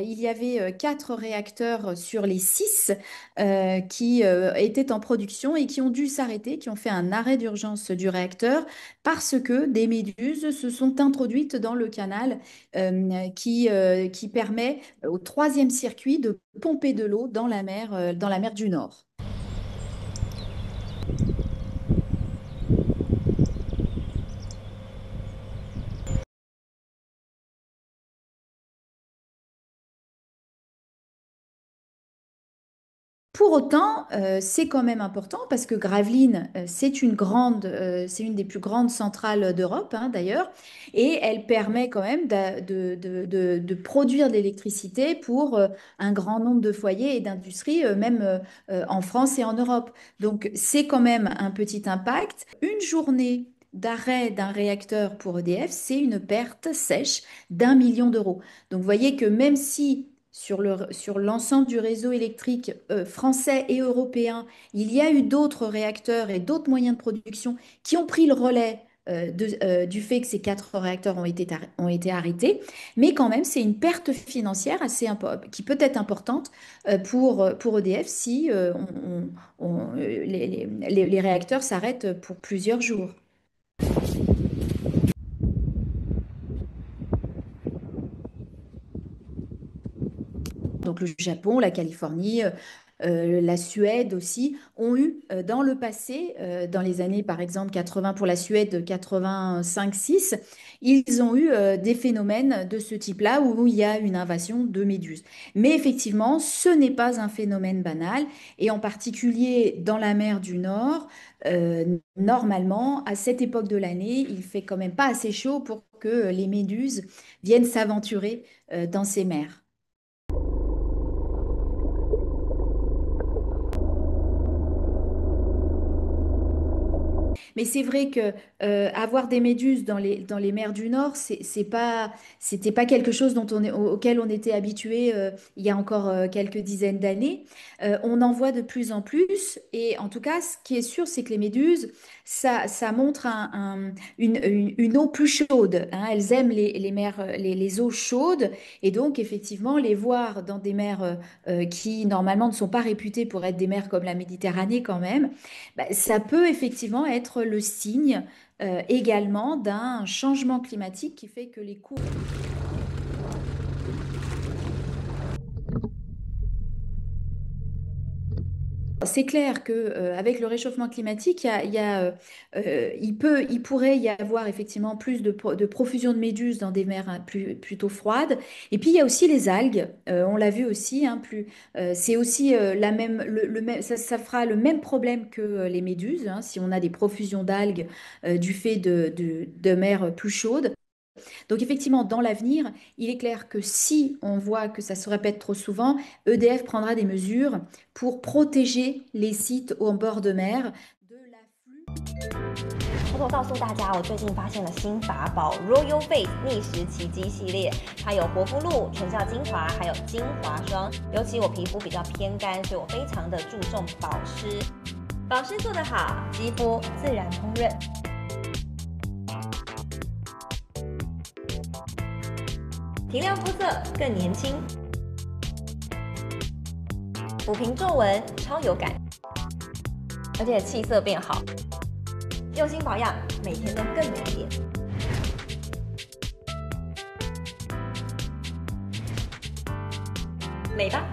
il y avait 4 réacteurs sur les 6 qui étaient en production et qui ont dû s'arrêter, qui ont fait un arrêt d'urgence du réacteur parce que des méduses se sont introduites dans le canal qui permet au troisième circuit de pomper de l'eau dans la mer du Nord. Pour autant, c'est quand même important parce que Gravelines, c'est une des plus grandes centrales d'Europe, hein, d'ailleurs, et elle permet quand même de produire de l'électricité pour un grand nombre de foyers et d'industries, même en France et en Europe. Donc, c'est quand même un petit impact. Une journée d'arrêt d'un réacteur pour EDF, c'est une perte sèche d'1 million d'euros. Donc, vous voyez que même si sur l'ensemble du réseau électrique français et européen, il y a eu d'autres réacteurs et d'autres moyens de production qui ont pris le relais du fait que ces 4 réacteurs ont été arrêtés. Mais quand même, c'est une perte financière qui peut être importante pour EDF si les réacteurs s'arrêtent pour plusieurs jours. Donc le Japon, la Californie, la Suède aussi ont eu dans le passé, dans les années par exemple 80 pour la Suède, 85-6, ils ont eu des phénomènes de ce type-là où il y a une invasion de méduses. Mais effectivement, ce n'est pas un phénomène banal et en particulier dans la mer du Nord, normalement, à cette époque de l'année, il fait quand même pas assez chaud pour que les méduses viennent s'aventurer dans ces mers. Mais c'est vrai que avoir des méduses dans les mers du Nord, c'était pas quelque chose auquel on était habitué il y a encore quelques dizaines d'années. On en voit de plus en plus, et en tout cas, ce qui est sûr, c'est que les méduses, ça montre une eau plus chaude, hein. Elles aiment les mers, les eaux chaudes, et donc effectivement, les voir dans des mers qui normalement ne sont pas réputées pour être des mers comme la Méditerranée quand même. Bah, ça peut effectivement être le signe également d'un changement climatique qui fait que les cours. C'est clair que avec le réchauffement climatique, il pourrait y avoir effectivement plus de profusion de méduses dans des mers hein, plutôt froides. Et puis il y a aussi les algues. On l'a vu aussi. Hein, c'est aussi ça fera le même problème que les méduses. Hein, si on a des profusions d'algues du fait de mers plus chaudes. Donc effectivement, dans l'avenir, il est clair que si on voit que ça se répète trop souvent, EDF prendra des mesures pour protéger les sites au bord de mer de l'afflux. 偷偷告诉大家，我最近发现了新法宝 Royal Face 逆时奇迹系列，它有活肤露、全效精华，还有精华霜。尤其我皮肤比较偏干，所以我非常的注重保湿。保湿做得好，肌肤自然烹润。提亮肤色更年轻，抚平皱纹超有感，而且气色变好。用心保养，每天都更美丽。美吧！